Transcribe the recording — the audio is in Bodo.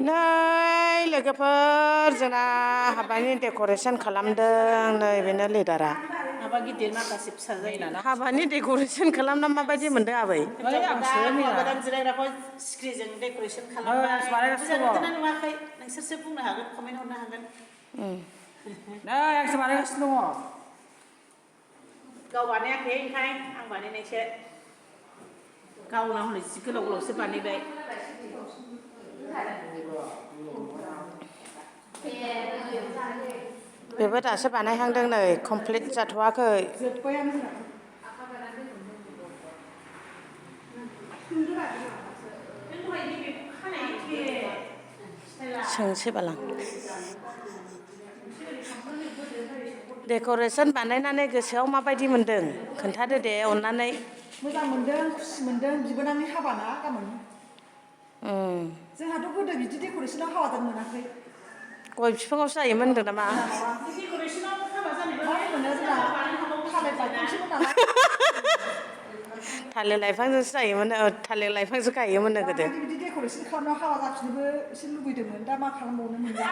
नै लोगोफोर जोंना हाबानि डेक'रेसन खालामदों नै बेनो लिडारा हाबा गिदिर माखासे फिसा जायो नालाय हाबानि डेक'रेसन खालामना माबायदि मोनदों आबै गोदान जिरायग्राखौ सिख्रिजों डेक'रेसन खालामबाय मोजां नुवाखै नोंसोरसो बुंनो हागोन कमेन्ट हरनो हागोन नै आंसो बानायगासिनो दङ गाव बानायाखै ओंखाय आं बानायनायसो गावना हनै जि गोलाव गोलावसो बानायबाय बेबो दासो बानायहांदों नै कमप्लिट जाथ'वाखै सोंसै बालां डेक'रेसन बानायनानै गोसोआव माबायदि मोनदों खोन्थादो दे अननानै मोजां मोनदों खुसि मोनदों बिबोनांनि हाबाना गाबोन जोंहाथ' गोदो बिदि डेक'रेसनाव हाबा जानो मोनाखै गय बिफाङावसो जायोमोन होनदों नामा डेक'रेसनाव हाबा जानोबा मा होनो जोंना थालिर लाइफांसोमोन नालाय थालिर लाइफांजोंसो जायोमोन थालिर लाइफांसो गायोमोननो गोदो बिदि डेक'रेसन खालामनायाव हाबा जाफिननोबो एसे लुबैदोंमोन दा मा खालामबावनो मोनला